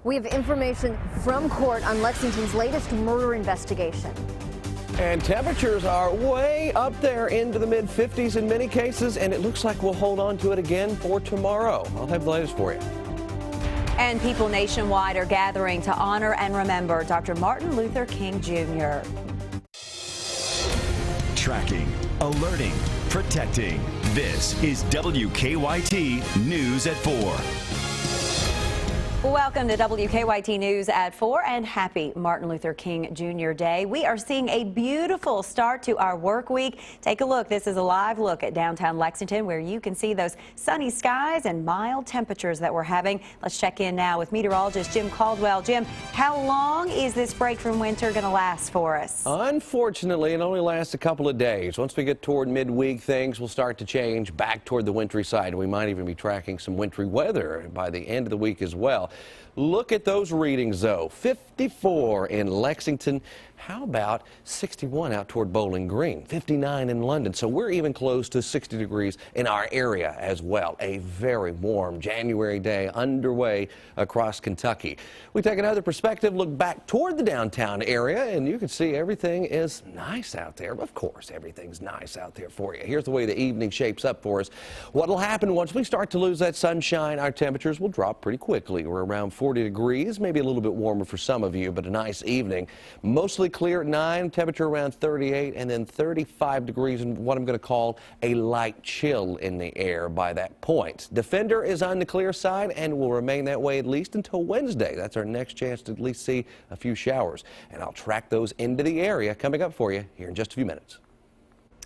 We have information from court on Lexington's latest murder investigation. And temperatures are way up there into the mid-50s in many cases, and it looks like we'll hold on to it again for tomorrow. I'll have the latest for you. And people nationwide are gathering to honor and remember Dr. Martin Luther King Jr. Tracking, alerting, protecting. This is WKYT News at 4. Welcome to WKYT News at 4 and happy Martin Luther King Jr. Day. We are seeing a beautiful start to our work week. Take a look. This is a live look at downtown Lexington where you can see those sunny skies and mild temperatures that we're having. Let's check in now with meteorologist Jim Caldwell. Jim, how long is this break from winter going to last for us? Unfortunately, it only lasts a couple of days. Once we get toward midweek, things will start to change back toward the wintry side. We might even be tracking some wintry weather by the end of the week as well. Look at those readings, though. 54 in Lexington. How about 61 out toward Bowling Green? 59 in London. So we're even close to 60 degrees in our area as well. A very warm January day underway across Kentucky. We take another perspective, look back toward the downtown area, and you can see everything is nice out there. Of course, everything's nice out there for you. Here's the way the evening shapes up for us. What will happen once we start to lose that sunshine, our temperatures will drop pretty quickly. We're around 40 degrees, maybe a little bit warmer for some of you, but a nice evening. Mostly clear at 9, temperature around 38, and then 35 degrees and what I'm going to call a light chill in the air by that point. Defender is on the clear side and will remain that way at least until Wednesday. That's our next chance to at least see a few showers. And I'll track those into the area coming up for you here in just a few minutes.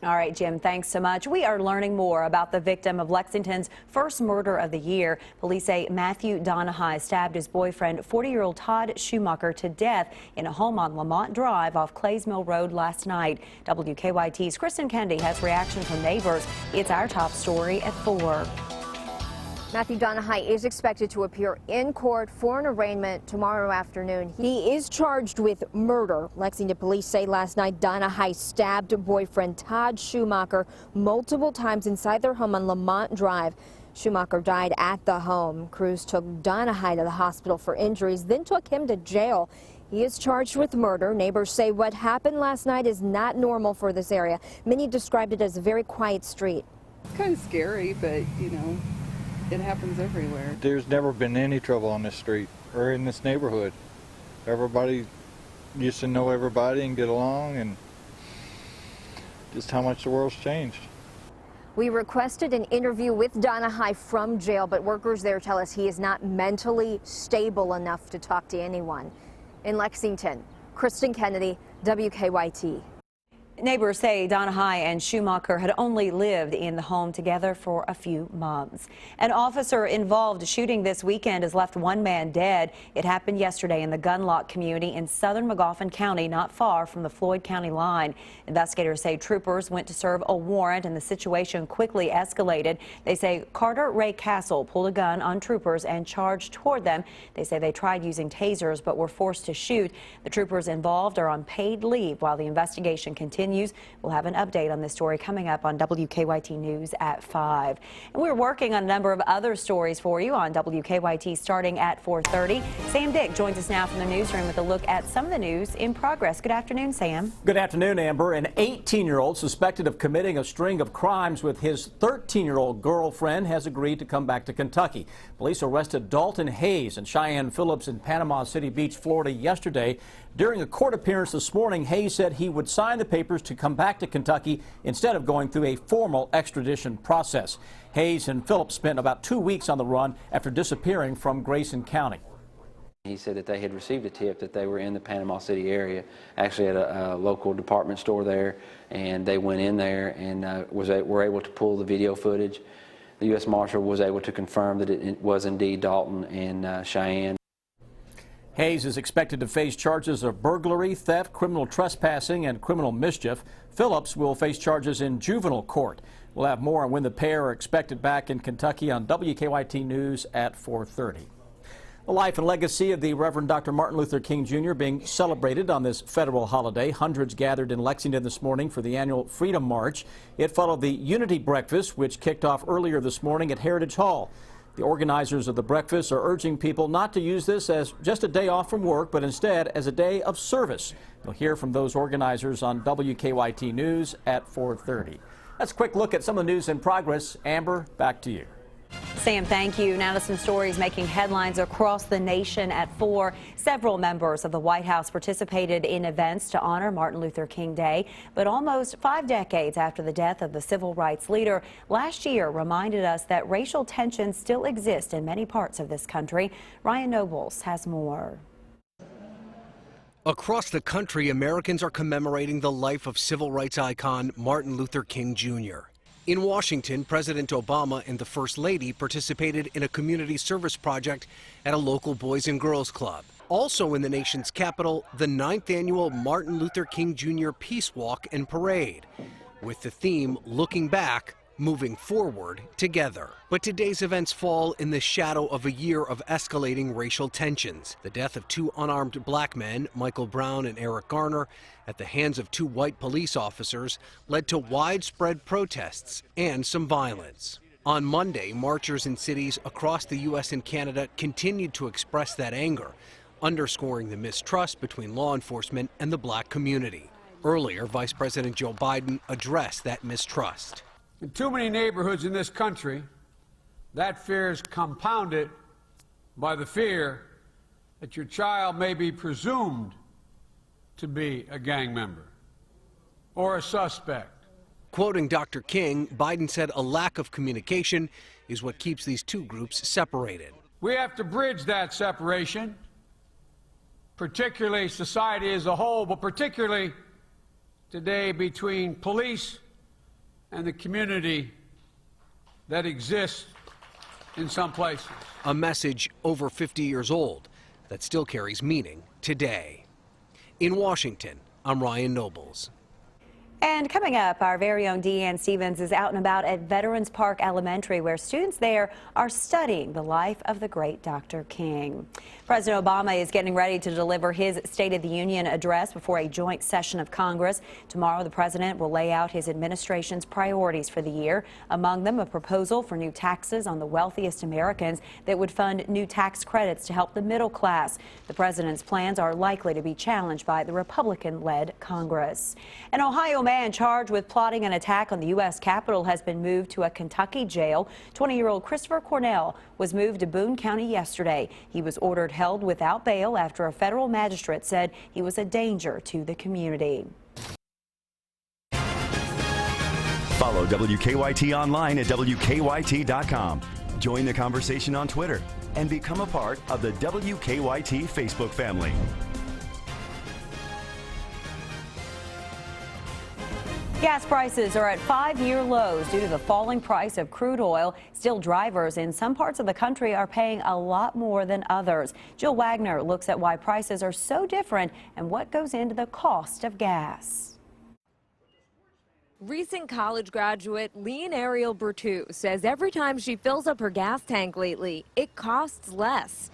All right, Jim, thanks so much. We are learning more about the victim of Lexington's first murder of the year. Police say Matthew Donahue stabbed his boyfriend, 40-year-old Todd Schumacher, to death in a home on Lamont Drive off Clays Mill Road last night. WKYT's Kristen Kennedy has reaction from neighbors. It's our top story at 4. Matthew Donahue is expected to appear in court for an arraignment tomorrow afternoon. He is charged with murder. Lexington police say last night Donahue stabbed boyfriend Todd Schumacher multiple times inside their home on Lamont Drive. Schumacher died at the home. Crews took Donahue to the hospital for injuries, then took him to jail. He is charged with murder. Neighbors say what happened last night is not normal for this area. Many described it as a very quiet street. It's kind of scary, but, you know, it happens everywhere. There's never been any trouble on this street or in this neighborhood. Everybody used to know everybody and get along, and just how much the world's changed. We requested an interview with Donahue from jail, but workers there tell us he is not mentally stable enough to talk to anyone. In Lexington, Kristen Kennedy, WKYT. Neighbors say Donahue and Schumacher had only lived in the home together for a few months. An officer involved in shooting this weekend has left one man dead. It happened yesterday in the Gunlock community in southern Magoffin County, not far from the Floyd County line. Investigators say troopers went to serve a warrant and the situation quickly escalated. They say Carter Ray Castle pulled a gun on troopers and charged toward them. They say they tried using tasers but were forced to shoot. The troopers involved are on paid leave while the investigation continues. We'll have an update on this story coming up on WKYT News at 5. And we're working on a number of other stories for you on WKYT starting at 4:30. Sam Dick joins us now from the newsroom with a look at some of the news in progress. Good afternoon, Sam. Good afternoon, Amber. An 18-year-old suspected of committing a string of crimes with his 13-year-old girlfriend has agreed to come back to Kentucky. Police arrested Dalton Hayes and Cheyenne Phillips in Panama City Beach, Florida yesterday. During a court appearance this morning, Hayes said he would sign the papers to come back to Kentucky instead of going through a formal extradition process. Hayes and Phillips spent about 2 weeks on the run after disappearing from Grayson County. He said that they had received a tip that they were in the Panama City area, actually at a local department store there, and they went in there and were able to pull the video footage. The U.S. Marshal was able to confirm that it was indeed Dalton and Cheyenne. Hayes is expected to face charges of burglary, theft, criminal trespassing, and criminal mischief. Phillips will face charges in juvenile court. We'll have more on when the pair are expected back in Kentucky on WKYT News at 4:30. The life and legacy of the Reverend Dr. Martin Luther King Jr. being celebrated on this federal holiday. Hundreds gathered in Lexington this morning for the annual Freedom March. It followed the Unity Breakfast, which kicked off earlier this morning at Heritage Hall. The organizers of the breakfast are urging people not to use this as just a day off from work, but instead as a day of service. You'll hear from those organizers on WKYT News at 4:30. That's a quick look at some of the news in progress. Amber, back to you. Sam, thank you. Now to some stories making headlines across the nation at 4. Several members of the White House participated in events to honor Martin Luther King Day. But almost 5 decades after the death of the civil rights leader, last year reminded us that racial tensions still exist in many parts of this country. Ryan Nobles has more. Across the country, Americans are commemorating the life of civil rights icon Martin Luther King Jr. In Washington, President Obama and the First Lady participated in a community service project at a local Boys and Girls Club. Also in the nation's capital, the 9th annual Martin Luther King Jr. Peace Walk and Parade, with the theme Looking Back, Moving Forward Together. But today's events fall in the shadow of a year of escalating racial tensions. The death of 2 unarmed black men, Michael Brown and Eric Garner, at the hands of 2 white police officers led to widespread protests and some violence. On Monday, marchers in cities across the U.S. and Canada continued to express that anger, underscoring the mistrust between law enforcement and the black community. Earlier, Vice President Joe Biden addressed that mistrust. In too many neighborhoods in this country, that fear is compounded by the fear that your child may be presumed to be a gang member or a suspect. Quoting Dr. King, Biden said a lack of communication is what keeps these 2 groups separated. We have to bridge that separation, particularly society as a whole, but particularly today between police and the community that exists in some places. A message over 50 years old that still carries meaning today. In Washington, I'm Ryan Nobles. And coming up, our very own Deanne Stevens is out and about at Veterans Park Elementary, where students there are studying the life of the great Dr. King. President Obama is getting ready to deliver his State of the Union address before a joint session of Congress. Tomorrow, the president will lay out his administration's priorities for the year. Among them, a proposal for new taxes on the wealthiest Americans that would fund new tax credits to help the middle class. The president's plans are likely to be challenged by the Republican-led Congress. An Ohio man charged with plotting an attack on the U.S. Capitol has been moved to a Kentucky jail. 20-year-old Christopher Cornell was moved to Boone County yesterday. He was ordered held without bail after a federal magistrate said he was a danger to the community. Follow WKYT online at WKYT.com. Join the conversation on Twitter and become a part of the WKYT Facebook family. Gas prices are at 5-year lows due to the falling price of crude oil. Still, drivers in some parts of the country are paying a lot more than others. Jill Wagner looks at why prices are so different and what goes into the cost of gas. Recent college graduate Lean Ariel Bertou says every time she fills up her gas tank lately, it costs less.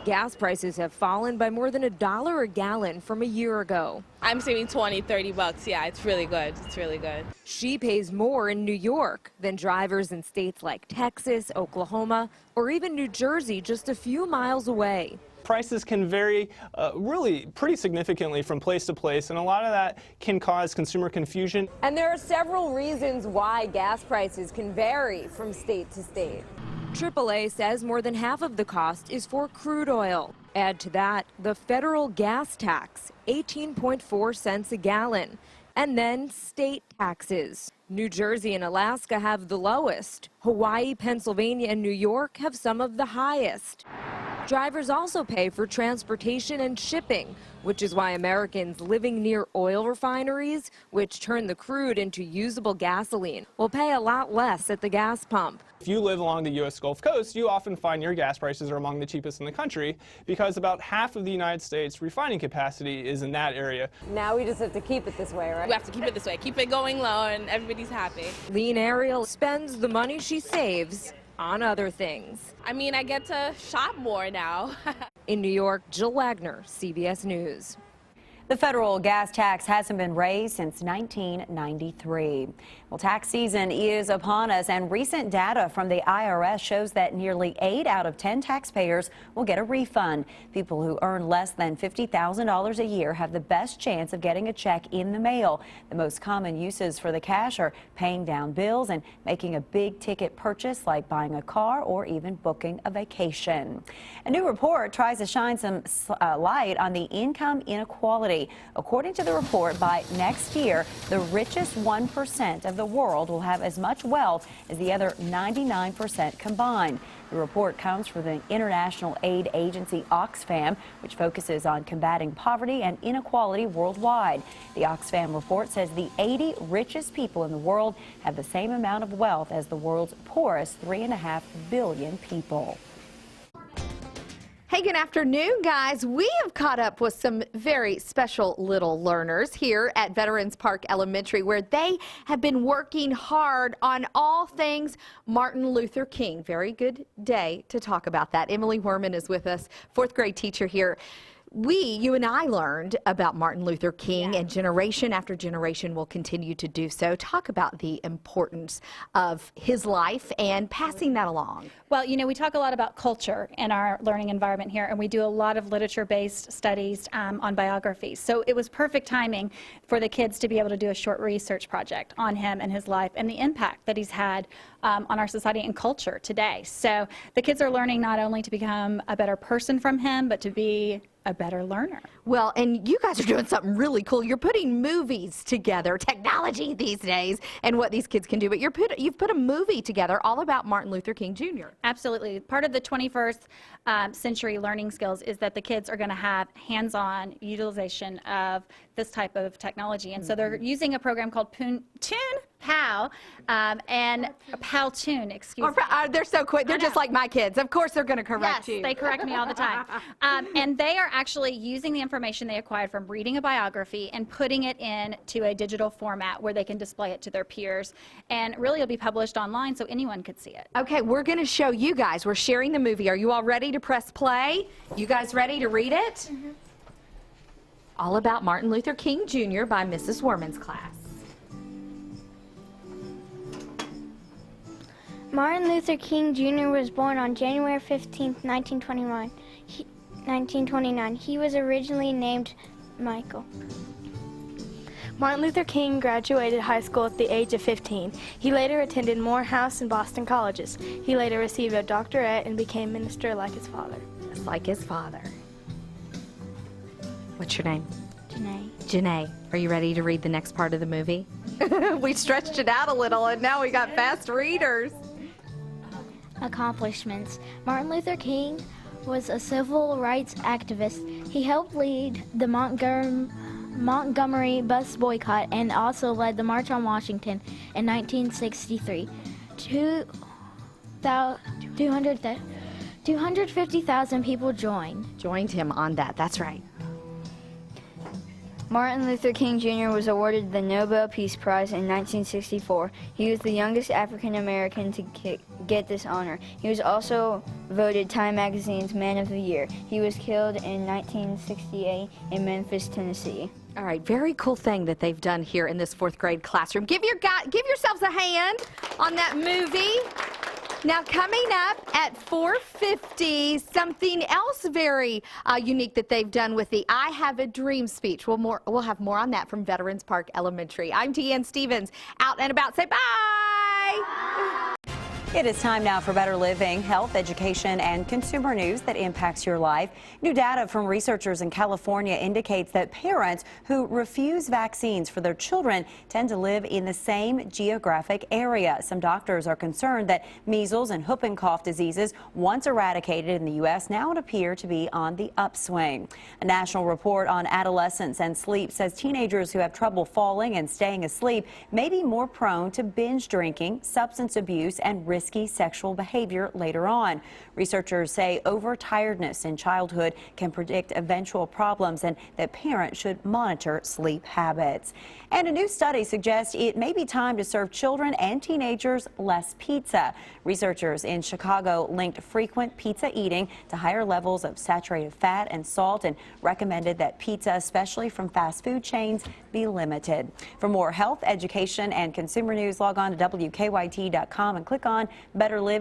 Gas prices have fallen by more than $1 a gallon from a year ago. I'm saving 20, 30 bucks. Yeah, it's really good. It's really good. She pays more in New York than drivers in states like Texas, Oklahoma, or even New Jersey, just a few miles away. Prices can vary really pretty significantly from place to place, and a lot of that can cause consumer confusion. And there are several reasons why gas prices can vary from state to state. AAA says more than half of the cost is for crude oil. Add to that the federal gas tax, 18.4 cents a gallon, and then state taxes. New Jersey and Alaska have the lowest. Hawaii, Pennsylvania, and New York have some of the highest. Drivers also pay for transportation and shipping, which is why Americans living near oil refineries, which turn the crude into usable gasoline, will pay a lot less at the gas pump. If you live along the U.S. Gulf Coast, you often find your gas prices are among the cheapest in the country because about half of the United States refining capacity is in that area. Now we just have to keep it this way, right? We have to keep it this way, keep it going low, and everybody's happy. Lean Ariel spends the money she saves on other things. I mean, I get to shop more now. In New York, Jill Wagner, CBS News. The federal gas tax hasn't been raised since 1993. Well, tax season is upon us, and recent data from the IRS shows that nearly 8 out of 10 taxpayers will get a refund. People who earn less than $50,000 a year have the best chance of getting a check in the mail. The most common uses for the cash are paying down bills and making a big ticket purchase like buying a car or even booking a vacation. A new report tries to shine some light on the income inequality. According to the report, by next year, the richest 1% of the world will have as much wealth as the other 99% combined. The report comes from the international aid agency Oxfam, which focuses on combating poverty and inequality worldwide. The Oxfam report says the 80 richest people in the world have the same amount of wealth as the world's poorest 3.5 billion people. Hey, good afternoon, guys. We have caught up with some very special little learners here at Veterans Park Elementary, where they have been working hard on all things Martin Luther King. Very good day to talk about that. Emily Werman is with us, 4th grade teacher here. You and I learned about Martin Luther King, and generation after generation will continue to do so. Talk about the importance of his life and passing that along. Well, you know, we talk a lot about culture in our learning environment here, and we do a lot of literature-based studies on biographies. So it was perfect timing for the kids to be able to do a short research project on him and his life and the impact that he's had on our society and culture today. So the kids are learning not only to become a better person from him, but to be a better learner. Well, and you guys are doing something really cool. You're putting movies together, technology these days, and what these kids can do. But you've put a movie together all about Martin Luther King Jr. Absolutely. Part of the 21st century learning skills is that the kids are going to have hands-on utilization of this type of technology. And so they're using a program called Powtoon, excuse me. They're so quick. They're just like my kids. Of course they're going to correct you. Yes, they correct me all the time. And they are actually using the information they acquired from reading a biography and putting it into a digital format where they can display it to their peers. And really it'll be published online so anyone could see it. Okay, we're going to show you guys. We're sharing the movie. Are you all ready to press play? You guys ready to read it? Mm-hmm. All about Martin Luther King Jr. by Mrs. Werman's class. Martin Luther King Jr. was born on January 15, 1929. He was originally named Michael. Martin Luther King graduated high school at the age of 15. He later attended Morehouse and Boston colleges. He later received a doctorate and became minister like his father. Just like his father. What's your name? Janae. Janae, are you ready to read the next part of the movie? We stretched it out a little, and now we got fast readers. Accomplishments. Martin Luther King was a civil rights activist. He helped lead the Montgomery bus boycott and also led the March on Washington in 1963. 250,000 people joined him on that. That's right. Martin Luther King Jr. was awarded the Nobel Peace Prize in 1964. He was the youngest African American to get this honor. He was also voted Time Magazine's Man of the Year. He was killed in 1968 in Memphis, Tennessee. All right, very cool thing that they've done here in this 4th grade classroom. Give yourselves a hand on that movie. Now, coming up at 4:50, something else very unique that they've done with the I Have a Dream speech. We'll have more on that from Veterans Park Elementary. I'm Deanne Stevens, out and about. Say bye. It is time now for better living, health, education, and consumer news that impacts your life. New data from researchers in California indicates that parents who refuse vaccines for their children tend to live in the same geographic area. Some doctors are concerned that measles and whooping cough diseases, once eradicated in the U.S., now appear to be on the upswing. A national report on adolescence and sleep says teenagers who have trouble falling and staying asleep may be more prone to binge drinking, substance abuse, and risk risky sexual behavior later on. Researchers say overtiredness in childhood can predict eventual problems and that parents should monitor sleep habits. And a new study suggests it may be time to serve children and teenagers less pizza. Researchers in Chicago linked frequent pizza eating to higher levels of saturated fat and salt and recommended that pizza, especially from fast food chains, be limited. For more health, education, and consumer news, log on to WKYT.com and click on Better Living.